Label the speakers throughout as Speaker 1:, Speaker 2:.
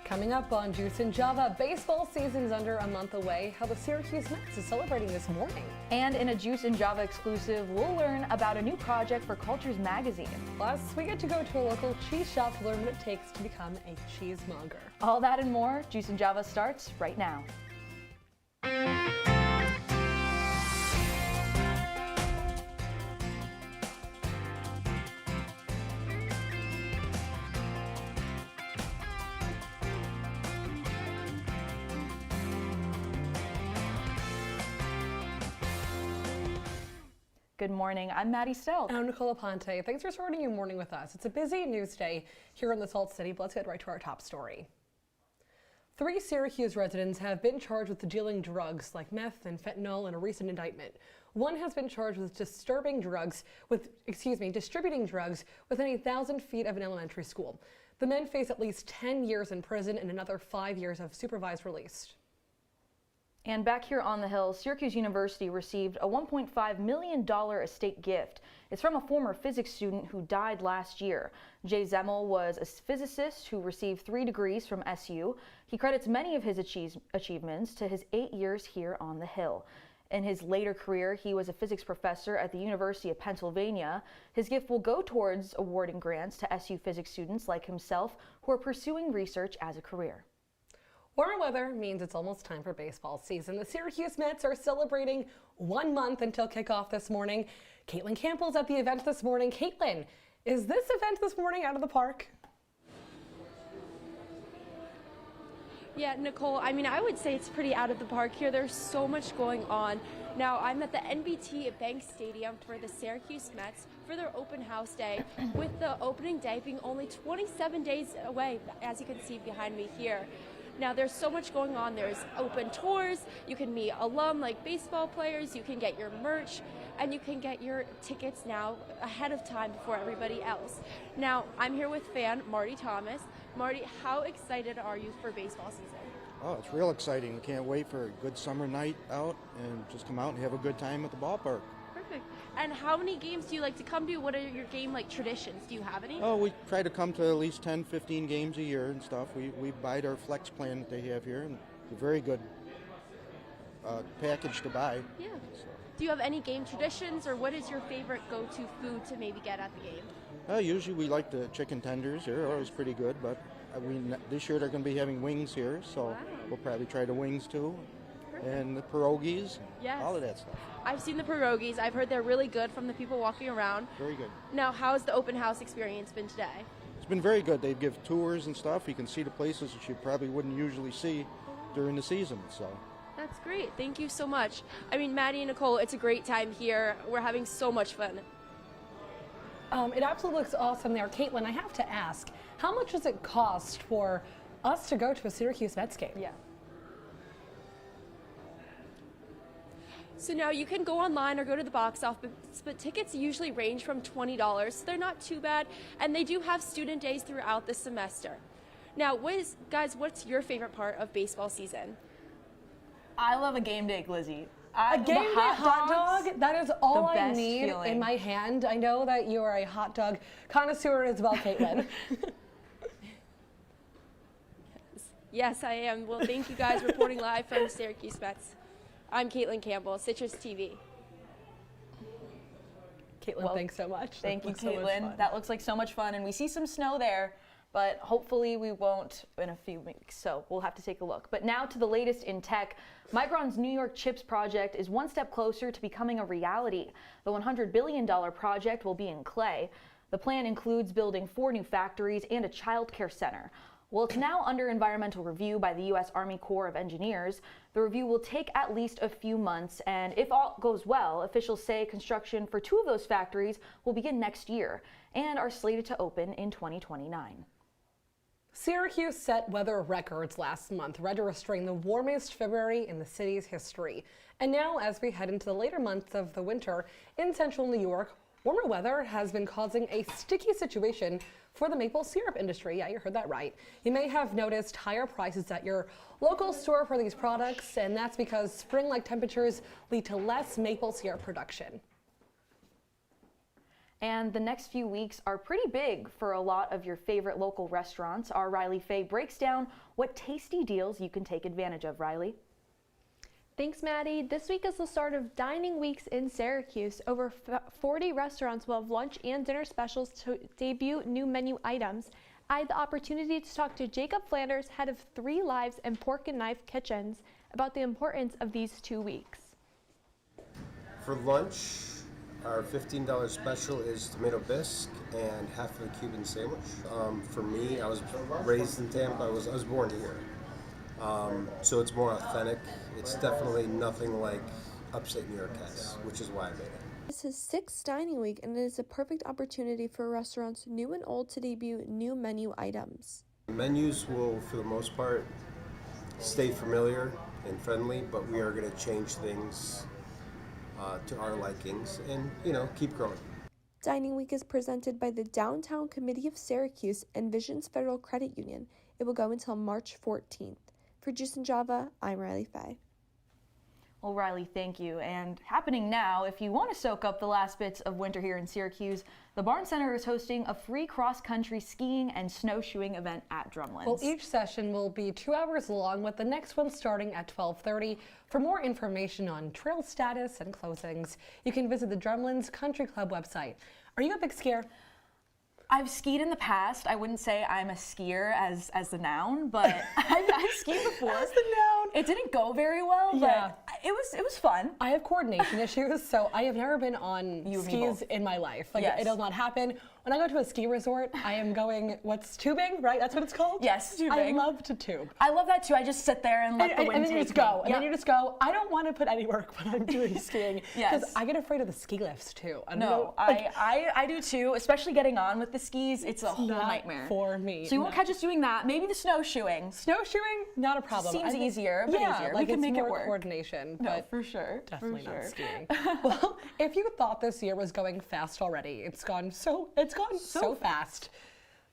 Speaker 1: Coming up on Juice and Java, baseball season's under a month away. How the Syracuse Mets is celebrating this morning.
Speaker 2: And in a Juice and Java exclusive, we'll learn about a new project for Cultures magazine.
Speaker 1: Plus, we get to go to a local cheese shop to learn what it takes to become a cheesemonger.
Speaker 2: All that and more, Juice and Java starts right now. Good morning, I'm Maddie Stelk.
Speaker 1: And I'm Nicole Aponte. Thanks for starting your morning with us. It's a busy news day here in the Salt City, but let's get right to our top story. 3 Syracuse residents have been charged with dealing drugs like meth and fentanyl in a recent indictment. One has been charged with distributing drugs within 1,000 feet of an elementary school. The men face at least 10 years in prison and another 5 years of supervised release.
Speaker 2: And back here on the Hill, Syracuse University received a $1.5 million estate gift. It's from a former physics student who died last year. Jay Zemmel was a physicist who received 3 degrees from SU. He credits many of his achievements to his 8 years here on the Hill. In his later career, he was a physics professor at the University of Pennsylvania. His gift will go towards awarding grants to SU physics students like himself who are pursuing research as a career.
Speaker 1: Warmer weather means it's almost time for baseball season. The Syracuse Mets are celebrating 1 month until kickoff this morning. Caitlin Campbell's at the event this morning. Caitlin, is this event this morning out of the park?
Speaker 3: Yeah, Nicole, I would say it's pretty out of the park here. There's so much going on. Now, I'm at the NBT Bank Stadium for the Syracuse Mets for their open house day, with the opening day being only 27 days away, as you can see behind me here. Now, there's so much going on. There's open tours, you can meet alum like baseball players, you can get your merch, and you can get your tickets now ahead of time before everybody else. Now, I'm here with fan Marty Thomas. Marty, how excited are you for baseball season?
Speaker 4: Oh, it's real exciting. We can't wait for a good summer night out and just come out and have a good time at the ballpark.
Speaker 3: Perfect. And how many games do you like to come to? What are your game traditions? Do you have any?
Speaker 4: Oh, we try to come to at least 10, 15 games a year and stuff. We buy our flex plan that they have here, and it's a very good package to buy.
Speaker 3: Yeah. So. Do you have any game traditions, or what is your favorite go-to food to maybe get at the game?
Speaker 4: Usually we like the chicken tenders. They're always pretty good, but this year they're going to be having wings here, so We'll probably try the wings too. Perfect. And the pierogies,
Speaker 3: yes.
Speaker 4: All of that stuff.
Speaker 3: I've seen the pierogies. I've heard they're really good from the people walking around.
Speaker 4: Very good.
Speaker 3: Now, how's the open house experience been today?
Speaker 4: It's been very good. They give tours and stuff. You can see the places that you probably wouldn't usually see during the season. So.
Speaker 3: That's great. Thank you so much. Maddie and Nicole, it's a great time here. We're having so much fun.
Speaker 1: It absolutely looks awesome there. Caitlin, I have to ask, how much does it cost for us to go to a Syracuse Mets game?
Speaker 3: Yeah. So now you can go online or go to the box office, but tickets usually range from $20, so they're not too bad, and they do have student days throughout the semester. Now, guys, what's your favorite part of baseball season?
Speaker 2: I love a game day glizzy.
Speaker 1: A game day hot dog, that is all I need
Speaker 2: feeling
Speaker 1: in my hand. I know that you are a hot dog connoisseur as well, Caitlin.
Speaker 3: Yes, I am. Well, thank you guys reporting live from the Syracuse Mets. I'm Caitlin Campbell, CitrusTV.
Speaker 1: Caitlin, thanks so much.
Speaker 2: Thank you, Caitlin. That looks like so much fun, and we see some snow there, but hopefully we won't in a few weeks, so we'll have to take a look. But now to the latest in tech. Micron's New York Chips project is one step closer to becoming a reality. The $100 billion project will be in clay. The plan includes building 4 new factories and a child care center. Well, it's now under environmental review by the U.S. Army Corps of Engineers. The review will take at least a few months, and if all goes well, officials say construction for 2 of those factories will begin next year and are slated to open in 2029.
Speaker 1: Syracuse set weather records last month, registering the warmest February in the city's history. And now, as we head into the later months of the winter in central New York, warmer weather has been causing a sticky situation for the maple syrup industry. Yeah, you heard that right. You may have noticed higher prices at your local store for these products, and that's because spring-like temperatures lead to less maple syrup production.
Speaker 2: And the next few weeks are pretty big for a lot of your favorite local restaurants. Our Riley Faye breaks down what tasty deals you can take advantage of. Riley?
Speaker 3: Thanks, Maddie. This week is the start of dining weeks in Syracuse. Over 40 restaurants will have lunch and dinner specials to debut new menu items. I had the opportunity to talk to Jacob Flanders, head of 3 Lives and Pork and Knife Kitchens, about the importance of these 2 weeks.
Speaker 5: For lunch, our $15 special is tomato bisque and half of a Cuban sandwich. For me, I was raised in Tampa. I was born here. So it's more authentic. It's definitely nothing like upstate New York has, which is why I made it.
Speaker 3: This is 6th dining week, and it is a perfect opportunity for restaurants new and old to debut new menu items.
Speaker 5: Menus will, for the most part, stay familiar and friendly, but we are going to change things to our likings and, keep growing.
Speaker 3: Dining week is presented by the Downtown Committee of Syracuse and Visions Federal Credit Union. It will go until March 14th. For Juice and Java, I'm Riley Faye.
Speaker 2: Well, Riley, thank you. And happening now, if you want to soak up the last bits of winter here in Syracuse, the Barn Center is hosting a free cross-country skiing and snowshoeing event at Drumlins.
Speaker 1: Well, each session will be 2 hours long, with the next one starting at 12:30. For more information on trail status and closings, you can visit the Drumlins Country Club website. Are you a big skier?
Speaker 2: I've skied in the past. I wouldn't say I'm a skier as the noun, but I've skied before.
Speaker 1: As the noun.
Speaker 2: It didn't go very well,
Speaker 1: Yeah.
Speaker 2: but it was fun.
Speaker 1: I have coordination issues, so I have never been on
Speaker 2: You and me
Speaker 1: skis
Speaker 2: both.
Speaker 1: in my life. Like,
Speaker 2: Yes.
Speaker 1: it does not happen. When I go to a ski resort, I am going, what's tubing, right? That's what it's called?
Speaker 2: Yes,
Speaker 1: I
Speaker 2: tubing.
Speaker 1: love to tube.
Speaker 2: I love that too. I just sit there and let the wind
Speaker 1: And then you
Speaker 2: take
Speaker 1: just go.
Speaker 2: me.
Speaker 1: And then you just go. I don't want to put any work when I'm doing skiing.
Speaker 2: Yes.
Speaker 1: Because I get afraid of the ski lifts too. I don't
Speaker 2: No,
Speaker 1: know, like,
Speaker 2: I do too, especially getting on with the skis. It's a whole
Speaker 1: not
Speaker 2: nightmare.
Speaker 1: for me.
Speaker 2: So you won't
Speaker 1: No.
Speaker 2: catch us doing that. Maybe the snowshoeing.
Speaker 1: Snowshoeing, not a problem.
Speaker 2: Seems
Speaker 1: I think-
Speaker 2: easier, but
Speaker 1: yeah,
Speaker 2: easier. We
Speaker 1: Like
Speaker 2: can
Speaker 1: it's
Speaker 2: make it
Speaker 1: more
Speaker 2: work.
Speaker 1: coordination,
Speaker 2: No,
Speaker 1: but
Speaker 2: for sure.
Speaker 1: definitely
Speaker 2: for
Speaker 1: not
Speaker 2: sure.
Speaker 1: skiing. Well, if you thought this year was going fast already, it's gone so fast.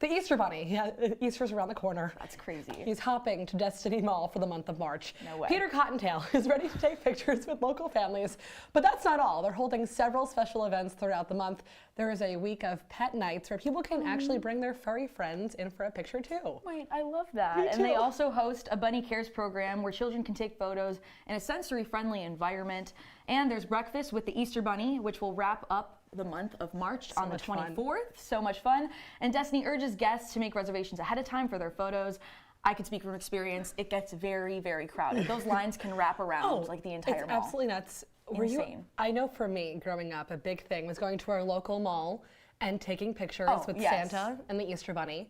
Speaker 1: The Easter Bunny, yeah, Easter's around the corner.
Speaker 2: That's crazy.
Speaker 1: He's hopping to Destiny Mall for the month of March.
Speaker 2: No way.
Speaker 1: Peter Cottontail is ready to take pictures with local families, but that's not all. They're holding several special events throughout the month. There is a week of pet nights where people can actually bring their furry friends in for a picture too.
Speaker 2: Wait, I love that.
Speaker 1: Me
Speaker 2: And they
Speaker 1: too.
Speaker 2: also host a Bunny Cares program where children can take photos in a sensory-friendly environment. And there's breakfast with the Easter Bunny, which will wrap up the month of March on the
Speaker 1: much fun.
Speaker 2: 24th. So much fun. And Destiny urges guests to make reservations ahead of time for their photos. I could speak from experience. It gets very, very crowded. Those lines can wrap around like the entire
Speaker 1: it's
Speaker 2: mall.
Speaker 1: absolutely nuts. Were you?
Speaker 2: Insane.
Speaker 1: I know for me, growing up, a big thing was going to our local mall and taking pictures
Speaker 2: Oh,
Speaker 1: with
Speaker 2: yes.
Speaker 1: Santa and the Easter Bunny.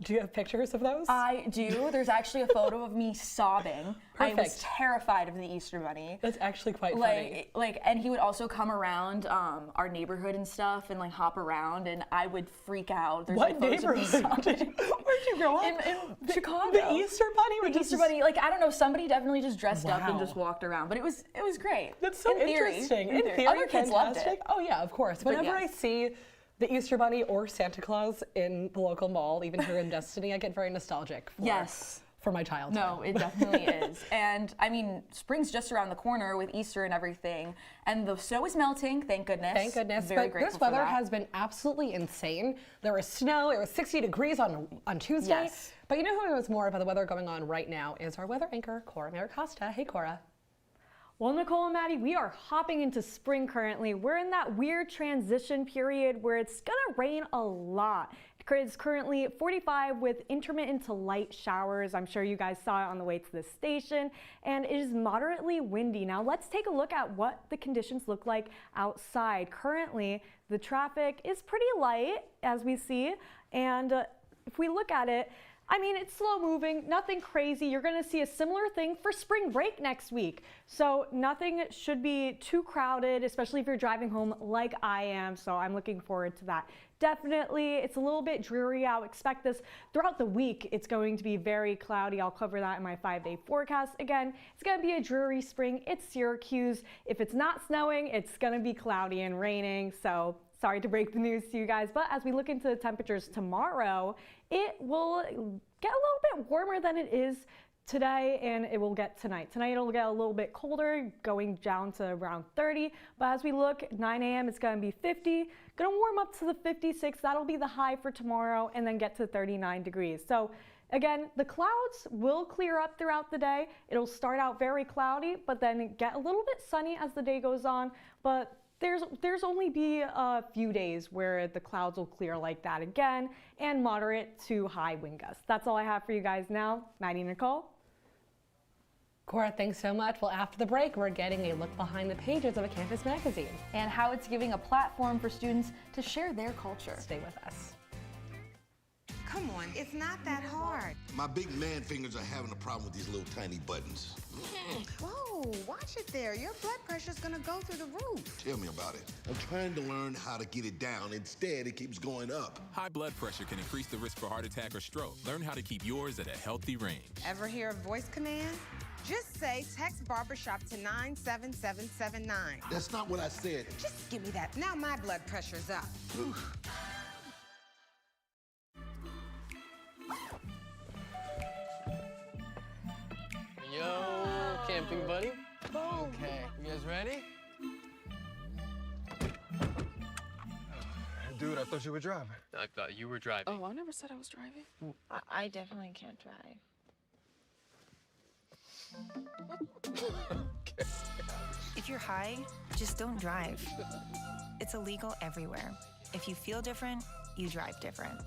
Speaker 1: Do you have pictures of those?
Speaker 2: I do. There's actually a photo of me sobbing. I was
Speaker 1: Perfect.
Speaker 2: terrified of the Easter Bunny.
Speaker 1: That's actually quite funny.
Speaker 2: And he would also come around our neighborhood and stuff and like hop around, and I would freak out. There's
Speaker 1: What
Speaker 2: like, photos of me
Speaker 1: neighborhood?
Speaker 2: sobbing.
Speaker 1: Where'd you grow up?
Speaker 2: In Chicago.
Speaker 1: The Easter Bunny? would
Speaker 2: The
Speaker 1: just-
Speaker 2: Easter Bunny, like I don't know, somebody definitely just dressed up and
Speaker 1: Wow.
Speaker 2: just walked around, but it was great.
Speaker 1: That's so
Speaker 2: in theory,
Speaker 1: interesting.
Speaker 2: In theory. Other kids loved it.
Speaker 1: fantastic. Oh yeah, of course. Whenever I
Speaker 2: yes.
Speaker 1: see the Easter Bunny or Santa Claus in the local mall, even here in Destiny, I get very nostalgic for my childhood.
Speaker 2: No, it definitely is. And I mean, spring's just around the corner with Easter and everything. And the snow is melting, thank goodness.
Speaker 1: Thank goodness.
Speaker 2: Very
Speaker 1: But
Speaker 2: grateful
Speaker 1: this
Speaker 2: for
Speaker 1: weather
Speaker 2: that.
Speaker 1: has been absolutely insane. There was snow. It was 60 degrees on Tuesday.
Speaker 2: Yes.
Speaker 1: But you know who knows more about the weather going on right now is our weather anchor, Cora Costa. Hey, Cora.
Speaker 6: Well, Nicole and Maddie, we are hopping into spring currently. We're in that weird transition period where it's gonna rain a lot. It's currently 45 with intermittent to light showers. I'm sure you guys saw it on the way to the station, and it is moderately windy. Now let's take a look at what the conditions look like outside. Currently, the traffic is pretty light, as we see, and if we look at it, I mean, it's slow moving, nothing crazy. You're gonna see a similar thing for spring break next week. So nothing should be too crowded, especially if you're driving home like I am. So I'm looking forward to that. Definitely, it's a little bit dreary. I'll expect this throughout the week. It's going to be very cloudy. I'll cover that in my 5-day forecast. Again, it's gonna be a dreary spring. It's Syracuse. If it's not snowing, it's gonna be cloudy and raining. So sorry to break the news to you guys, but as we look into the temperatures tomorrow, it will get a little bit warmer than it is today and it will get tonight. Tonight it'll get a little bit colder, going down to around 30. But as we look, 9 a.m. it's going to be 50. Going to warm up to the 56. That'll be the high for tomorrow, and then get to 39 degrees. So again, the clouds will clear up throughout the day. It'll start out very cloudy, but then get a little bit sunny as the day goes on. But there's only be a few days where the clouds will clear like that again, and moderate to high wind gusts. That's all I have for you guys now. Maddie, Nicole.
Speaker 1: Cora, thanks so much. Well, after the break, we're getting a look behind the pages of a campus magazine.
Speaker 2: And how it's giving a platform for students to share their culture.
Speaker 1: Stay with us.
Speaker 7: Come on, it's not that hard.
Speaker 8: My big man fingers are having a problem with these little tiny buttons.
Speaker 7: Whoa, watch it there. Your blood pressure's gonna go through the roof.
Speaker 8: Tell me about it. I'm trying to learn how to get it down. Instead, it keeps going up.
Speaker 9: High blood pressure can increase the risk for heart attack or stroke. Learn how to keep yours at a healthy range.
Speaker 7: Ever hear a voice command? Just say text barbershop to 97779.
Speaker 8: That's not what I said.
Speaker 7: Just give me that. Now my blood pressure's up.
Speaker 10: Yo, camping buddy. Okay, you guys ready?
Speaker 11: Dude, I thought you were driving.
Speaker 10: I thought you were driving.
Speaker 12: Oh, I never said I was driving.
Speaker 13: I definitely can't drive.
Speaker 10: Okay.
Speaker 13: If you're high, just don't drive. It's illegal everywhere. If you feel different, you drive different.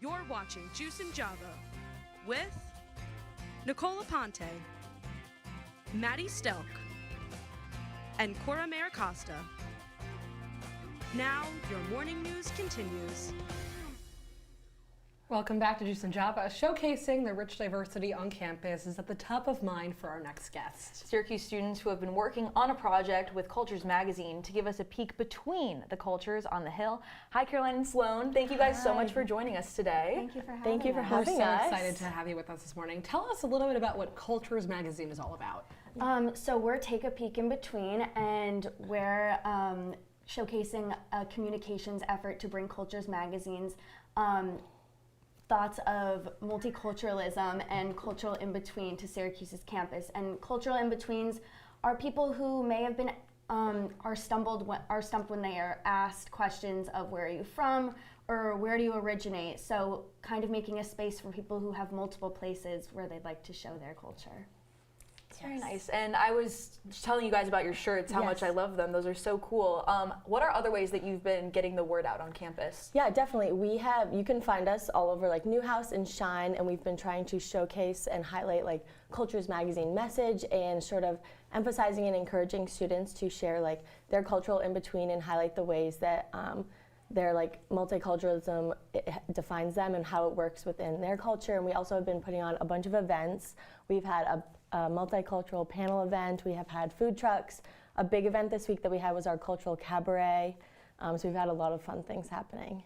Speaker 14: You're watching Juice and Java with Nicole Aponte, Maddie Stelk, and Cora Costa. Now, your morning news continues.
Speaker 1: Welcome back to Juice and Java. Showcasing the rich diversity on campus is at the top of mind for our next guest.
Speaker 2: Syracuse students who have been working on a project with Cultures Magazine to give us a peek between the cultures on the Hill. Hi, Caroline and Sloan. Thank you guys so much for joining us today.
Speaker 6: Thank you for having us.
Speaker 1: We're so excited to have you with us this morning. Tell us a little bit about what Cultures Magazine is all about.
Speaker 15: So we're Take a Peek in Between, and we're showcasing a communications effort to bring Cultures Magazine's thoughts of multiculturalism and cultural in-between to Syracuse's campus. And cultural in-betweens are people who may have been are stumped when they are asked questions of where are you from or where do you originate. So kind of making a space for people who have multiple places where they'd like to show their culture.
Speaker 2: It's very nice. And I was telling you guys about your shirts, how much I love them. Those are so cool. What are other ways that you've been getting the word out on campus?
Speaker 16: Yeah, definitely. You can find us all over like Newhouse and Shine, and we've been trying to showcase and highlight like Cultures Magazine message and sort of emphasizing and encouraging students to share like their cultural in-between and highlight the ways that their like multiculturalism defines them and how it works within their culture. And we also have been putting on a bunch of events. We've had a multicultural panel event. We have had food trucks. A big event this week that we had was our cultural cabaret. So we've had a lot of fun things happening.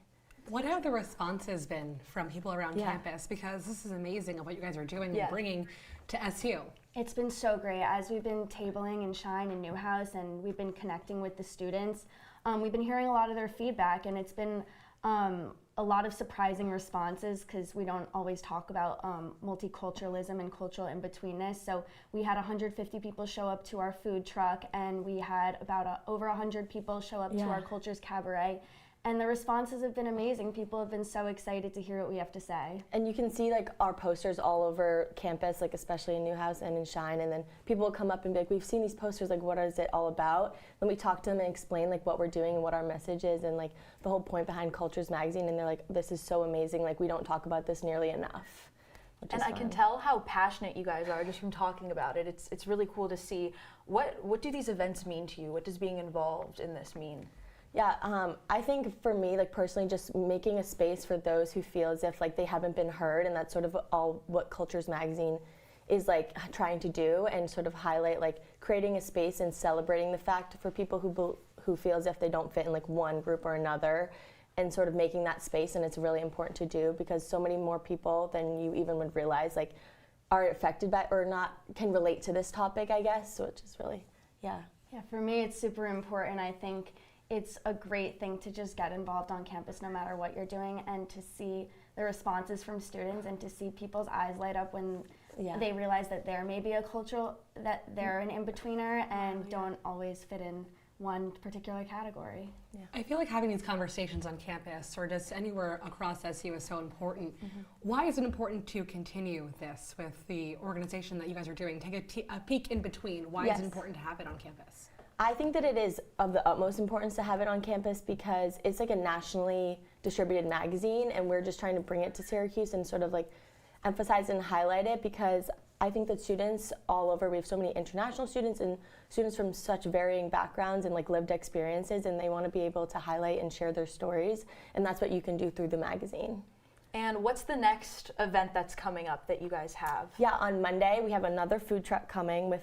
Speaker 1: What have the responses been from people around campus? Because this is amazing of what you guys are doing and bringing to SU.
Speaker 15: It's been so great. As we've been tabling in Shine and Newhouse and we've been connecting with the students, we've been hearing a lot of their feedback, and it's been a lot of surprising responses because we don't always talk about multiculturalism and cultural in-betweenness. So we had 150 people show up to our food truck, and we had about over 100 people show up to our Cultures Cabaret. And the responses have been amazing. People have been so excited to hear what we have to say.
Speaker 16: And you can see like our posters all over campus, like especially in Newhouse and in Shine, and then people will come up and be like, we've seen these posters, like what is it all about? Then we talk to them and explain like what we're doing and what our message is and like the whole point behind Cultures Magazine, and they're like, this is so amazing, like we don't talk about this nearly enough.
Speaker 2: And I can tell how passionate you guys are just from talking about it. It's really cool to see. What do these events mean to you? What does being involved in this mean?
Speaker 16: Yeah, I think for me, like personally, just making a space for those who feel as if like they haven't been heard, and that's sort of all what Cultures Magazine is like trying to do, and sort of highlight like creating a space and celebrating the fact for people who feel as if they don't fit in like one group or another, and sort of making that space. And it's really important to do because so many more people than you even would realize like are affected by or not can relate to this topic, I guess, which is really, yeah.
Speaker 15: Yeah, for me it's super important. I think it's a great thing to just get involved on campus no matter what you're doing, and to see the responses from students and to see people's eyes light up when they realize that they're maybe that they're an in-betweener and don't always fit in one particular category.
Speaker 1: Yeah. I feel like having these conversations on campus or just anywhere across SU is so important. Why is it important to continue this with the organization that you guys are doing? Take a peek in between. Why is it important to have it on campus?
Speaker 16: I think that it is of the utmost importance to have it on campus because it's like a nationally distributed magazine, and we're just trying to bring it to Syracuse and sort of like emphasize and highlight it, because I think that students all over, we have so many international students and students from such varying backgrounds and like lived experiences, and they want to be able to highlight and share their stories, and that's what you can do through the magazine.
Speaker 2: And what's the next event that's coming up that you guys have?
Speaker 16: Yeah, on Monday we have another food truck coming with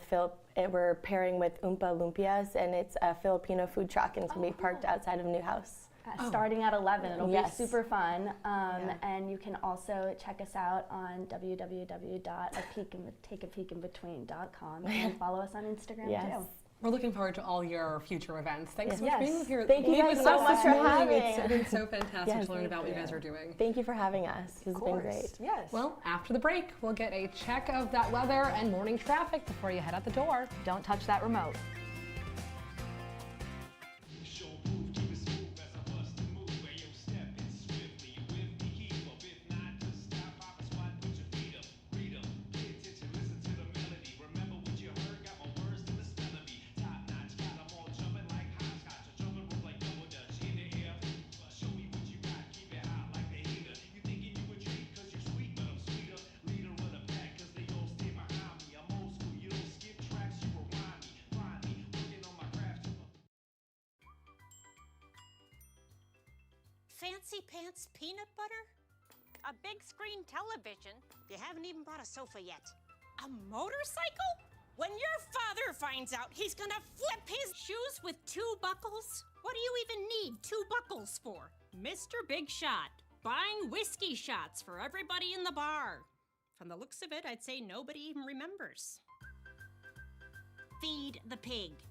Speaker 16: we're pairing with Oompa Lumpias, and it's a Filipino food truck, and it's going to be parked outside of Newhouse.
Speaker 15: Starting at 11. It'll be super fun. And you can also check us out on www.takeapeekinbetween.com and follow us on Instagram too.
Speaker 1: We're looking forward to all your future events. Thanks so much for being here.
Speaker 16: Thank you guys so much for having us.
Speaker 1: It's been so fantastic to learn about what you guys are doing.
Speaker 16: Thank you for having us. It's been great.
Speaker 2: Yes.
Speaker 1: Well, after the break, we'll get a check of that weather and morning traffic before you head out the door.
Speaker 2: Don't touch that remote.
Speaker 11: Fancy pants peanut butter? A big screen television? You haven't even bought a sofa yet. A motorcycle? When your father finds out, he's gonna flip his shoes with 2 buckles? What do you even need 2 buckles for? Mr. Big Shot, buying whiskey shots for everybody in the bar. From the looks of it, I'd say nobody even remembers. Feed the pig.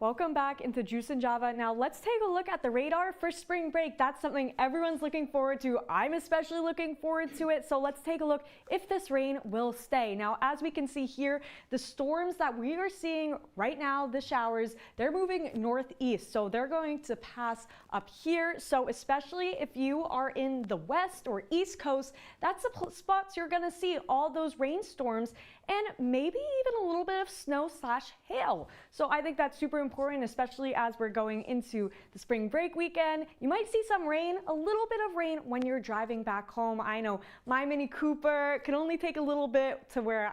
Speaker 6: Welcome back into Juice and Java. Now let's take a look at the radar for spring break. That's something everyone's looking forward to. I'm especially looking forward to it. So let's take a look if this rain will stay. Now, as we can see here, the storms that we are seeing right now, the showers, they're moving northeast. So they're going to pass up here. So especially if you are in the west or east coast, that's the spots you're gonna see all those rainstorms. and maybe even a little bit of snow/hail. So I think that's super important, especially as we're going into the spring break weekend. You might see some rain, a little bit of rain when you're driving back home. I know my Mini Cooper can only take a little bit to where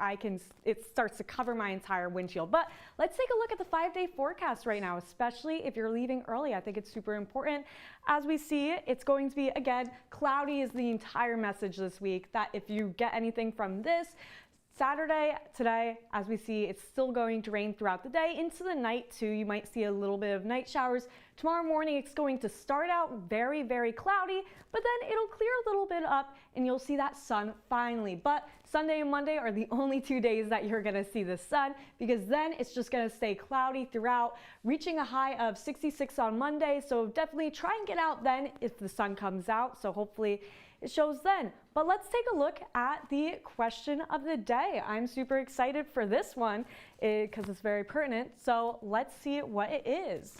Speaker 6: it starts to cover my entire windshield. But let's take a look at the 5-day forecast right now, especially if you're leaving early. I think it's super important. As we see, it's going to be, again, cloudy is the entire message this week, that if you get anything from this, Saturday, today, as we see, it's still going to rain throughout the day. Into the night, too, you might see a little bit of night showers. Tomorrow morning, it's going to start out very, very cloudy, but then it'll clear a little bit up, and you'll see that sun finally. But Sunday and Monday are the only 2 days that you're going to see the sun, because then it's just going to stay cloudy throughout, reaching a high of 66 on Monday. So definitely try and get out then if the sun comes out. So hopefully it shows then. But let's take a look at the question of the day. I'm super excited for this one because it's very pertinent. So let's see what it is.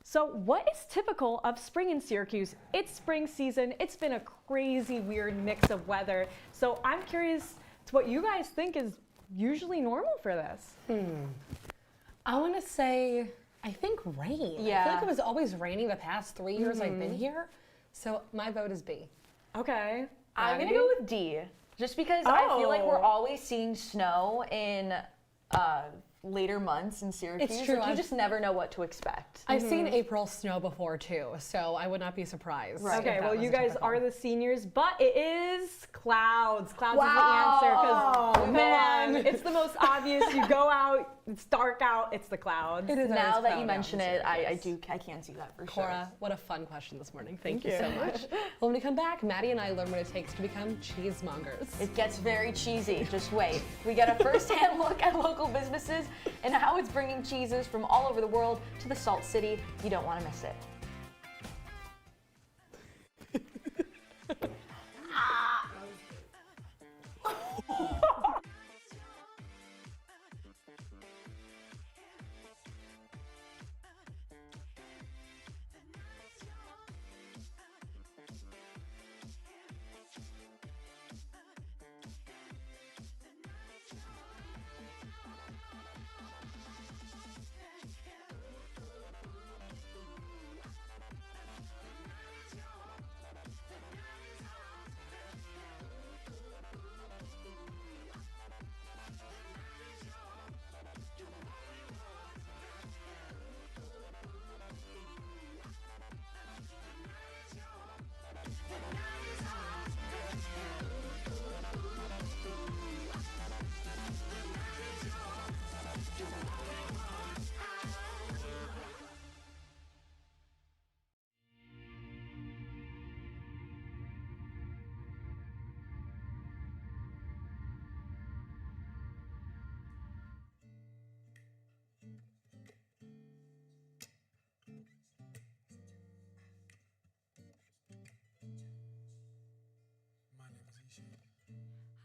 Speaker 6: So what is typical of spring in Syracuse? It's spring season. It's been a crazy, weird mix of weather. So I'm curious to what you guys think is usually normal for this.
Speaker 1: I want to say, I think rain.
Speaker 2: Yeah.
Speaker 1: I feel like it was always raining the past 3 years I've been here. So my vote is B.
Speaker 6: Okay.
Speaker 2: I'm gonna go with D, just because I feel like we're always seeing snow in later months in Syracuse.
Speaker 1: It's true.
Speaker 2: Like, you just never know what to expect.
Speaker 1: I've seen April snow before too, so I would not be surprised.
Speaker 6: Right. Okay,
Speaker 1: if that
Speaker 6: well,
Speaker 1: was
Speaker 6: you guys
Speaker 1: typical.
Speaker 6: are the seniors, but it is clouds. Clouds is the answer, because man, it's the most obvious. You go out, it's dark out, it's the clouds.
Speaker 1: It is
Speaker 2: Now
Speaker 1: always
Speaker 2: that you
Speaker 1: cloudy
Speaker 2: mention
Speaker 1: out in
Speaker 2: it, I
Speaker 1: Syracuse.
Speaker 2: can see that for
Speaker 1: Cora,
Speaker 2: sure.
Speaker 1: what a fun question this morning. Thank
Speaker 6: Thank
Speaker 1: you so
Speaker 6: you.
Speaker 1: much. Well, when we come back, Maddie and I learn what it takes to become cheesemongers.
Speaker 2: It gets very cheesy. Just wait. We get a first-hand look at local businesses and how it's bringing cheeses from all over the world to the Salt City. You don't want to miss it.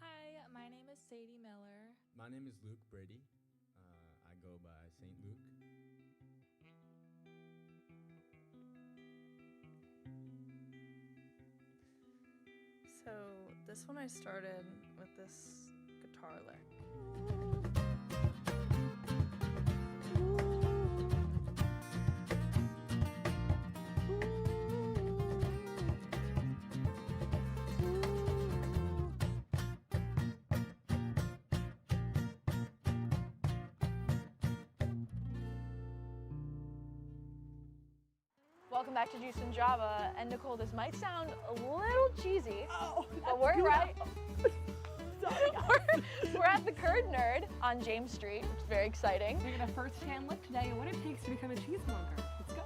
Speaker 12: Hi, my name is Sadie Miller.
Speaker 17: My name is Luke Brady. I go by St. Luke.
Speaker 12: So this one I started with this guitar lick.
Speaker 2: Welcome back to Juice and Java. And Nicole, this might sound a little cheesy, but we're right. we're at the Curd Nerd on James Street, which is very exciting.
Speaker 1: We're going to first-hand look today at what it takes to become a cheesemonger. Let's go.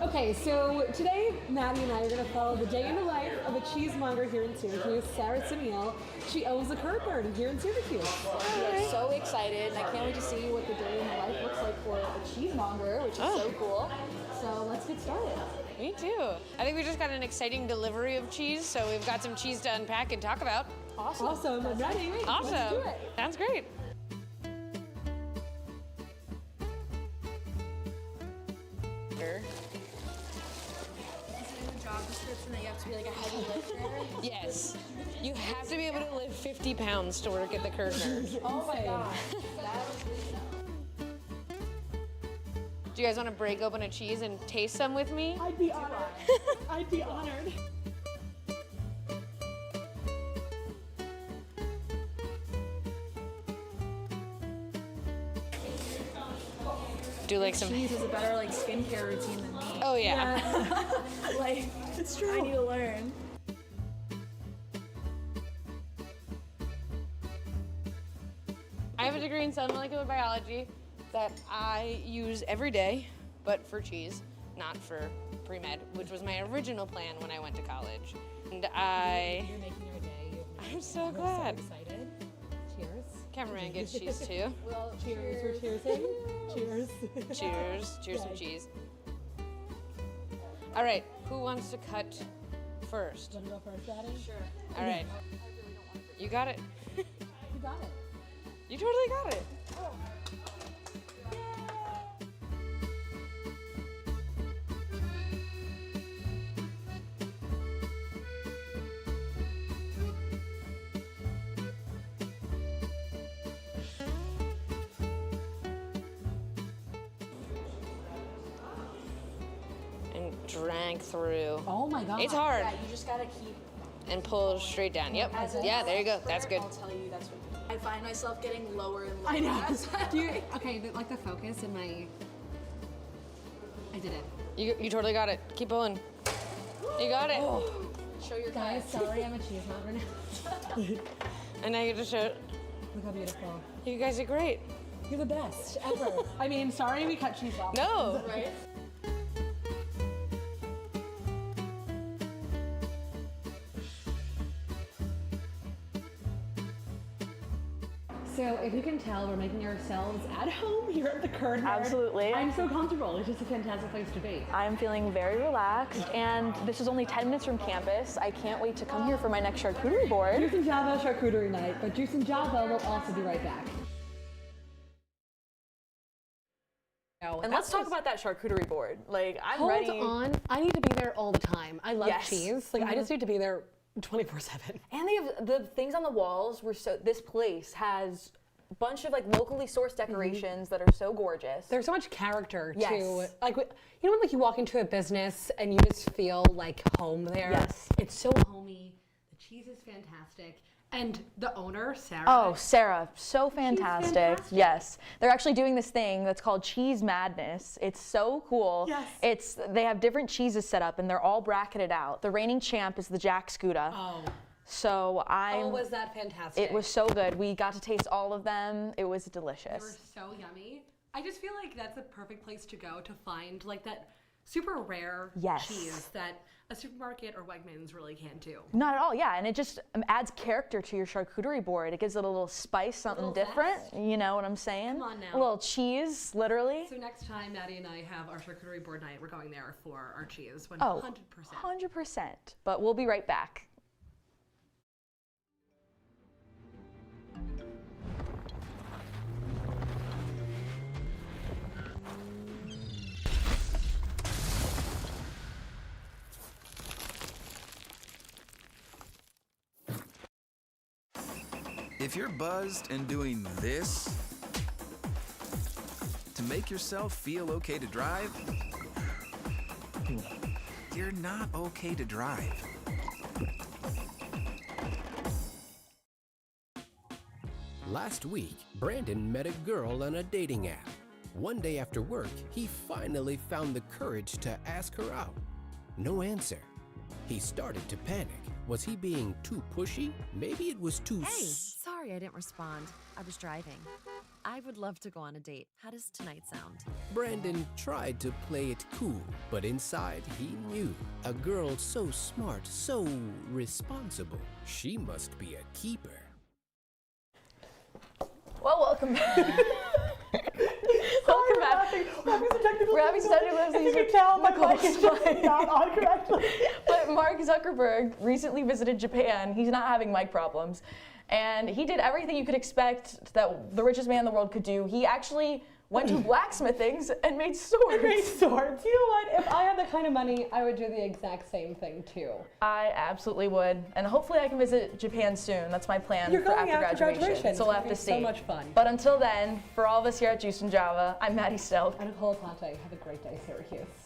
Speaker 1: Okay, so today Maddie and I are going to follow the day in the life of a cheesemonger here in Syracuse, Sarah Samiel. She owns the Curd Nerd here in Syracuse.
Speaker 2: We're so excited, and I can't wait to see what the day in the life looks like for a cheesemonger, which is so cool. So let's get started.
Speaker 18: Me too. I think we just got an exciting delivery of cheese, so we've got some cheese to unpack and talk about.
Speaker 1: Awesome. I'm ready.
Speaker 18: Awesome.
Speaker 1: Let's do it.
Speaker 18: Sounds great. to be like a heavy lifter? Yes. You have to be able to lift 50 pounds to work at the Kirchner.
Speaker 3: Oh my god.
Speaker 18: Do you guys want to break open a cheese and taste some with me?
Speaker 6: I'd be honored. I'd be honored.
Speaker 18: Do like some
Speaker 12: Cheese is a better like skincare routine than me.
Speaker 18: Oh yeah.
Speaker 12: Like it's true. I need to learn.
Speaker 18: I have a degree in cell molecular biology that I use every day, but for cheese, not for pre-med, which was my original plan when I went to college. And
Speaker 1: You're making our day.
Speaker 18: I'm so glad.
Speaker 1: So excited. Cheers.
Speaker 18: Cameraman gets cheese too.
Speaker 1: Well, cheers. We're cheersing. Cheers.
Speaker 18: Cheers. Cheers some cheese. All right, who wants to cut first?
Speaker 1: Want to go first, Maddie? Sure.
Speaker 18: All right. You got it.
Speaker 1: You got it.
Speaker 18: You totally got it. And drank through.
Speaker 1: Oh my god.
Speaker 18: It's hard.
Speaker 12: Yeah, you just gotta keep.
Speaker 18: And pull straight down. Yep. Yeah, there you go. That's good.
Speaker 12: I'll tell you, that's what I find myself getting lower and lower.
Speaker 1: I know.
Speaker 12: as I-
Speaker 1: Okay, but like the focus in my. I did it.
Speaker 18: You totally got it. Keep pulling. You got it.
Speaker 12: Show your
Speaker 1: Guys, sorry, I'm a cheese nut right now.
Speaker 18: And now you just show.
Speaker 1: Look how beautiful.
Speaker 18: You guys are great.
Speaker 1: You're the best ever. I mean, sorry we cut cheese off.
Speaker 18: No.
Speaker 12: Right?
Speaker 1: So if you can tell, we're making ourselves at home here at the Kirchner.
Speaker 2: Absolutely.
Speaker 1: I'm so comfortable. It's just a fantastic place to be.
Speaker 2: I'm feeling very relaxed, and this is only 10 minutes from campus. I can't wait to come here for my next charcuterie board.
Speaker 1: Juice and Java charcuterie night, but Juice and Java will also be right back.
Speaker 2: And let's talk about that charcuterie board. Like, I'm
Speaker 1: Hold
Speaker 2: ready.
Speaker 1: on. I need to be there all the time. I love
Speaker 2: Yes.
Speaker 1: cheese. Like, I just need to be there 24/7.
Speaker 2: And they have the things on the walls were so. This place has a bunch of like locally sourced decorations that are so gorgeous.
Speaker 1: There's so much character
Speaker 2: Yes.
Speaker 1: to, like, you know when like you walk into a business and you just feel like home there?
Speaker 2: Yes.
Speaker 1: It's so homey. The cheese is fantastic. And the owner, Sarah.
Speaker 2: Oh, Sarah, so fantastic.
Speaker 1: fantastic.
Speaker 2: Yes. They're actually doing this thing that's called Cheese Madness. It's so cool.
Speaker 1: Yes.
Speaker 2: They have different cheeses set up and they're all bracketed out. The reigning champ is the Jack Scuda.
Speaker 1: Oh.
Speaker 2: So
Speaker 1: Oh, was that fantastic?
Speaker 2: It was so good. We got to taste all of them. It was
Speaker 1: They
Speaker 2: delicious.
Speaker 1: were so yummy. I just feel like that's the perfect place to go to find like that super rare
Speaker 2: Yes.
Speaker 1: cheese that a supermarket or Wegmans really can't do.
Speaker 2: Not at all, yeah, and it just adds character to your charcuterie board. It gives it a little spice, something
Speaker 1: little
Speaker 2: different.
Speaker 1: zest.
Speaker 2: You know what I'm saying?
Speaker 1: Come on now.
Speaker 2: A little cheese, literally.
Speaker 1: So next time Maddie and I have our charcuterie board night, we're going there for our cheese. 100%.
Speaker 2: Oh, 100%. But we'll be right back.
Speaker 19: If you're buzzed and doing this to make yourself feel okay to drive, you're not okay to drive.
Speaker 20: Last week, Brandon met a girl on a dating app. One day after work, he finally found the courage to ask her out. No answer. He started to panic. Was he being too pushy? Maybe it was too
Speaker 21: Hey, sorry I didn't respond. I was driving. I would love to go on a date. How does tonight sound?
Speaker 20: Brandon tried to play it cool, but inside he knew. A girl so smart, so responsible. She must be a keeper.
Speaker 2: Well, welcome back. Welcome back. We're having some technical difficulties.
Speaker 6: You can tell my
Speaker 2: Nicole's
Speaker 6: mic is just
Speaker 2: fine.
Speaker 6: not on correctly.
Speaker 2: But Mark Zuckerberg recently visited Japan. He's not having mic problems. And he did everything you could expect that the richest man in the world could do. He actually went to blacksmithings and made swords.
Speaker 1: You know what? If I had the kind of money, I would do the exact same thing too.
Speaker 2: I absolutely would, and hopefully I can visit Japan soon. That's my plan
Speaker 1: You're
Speaker 2: for
Speaker 1: going
Speaker 2: after graduation. So we'll have to see.
Speaker 1: So much fun.
Speaker 2: But until then, for all of us here at Juice and Java, I'm Maddie Stelk.
Speaker 1: And Nicole Aponte. Have a great day, Syracuse.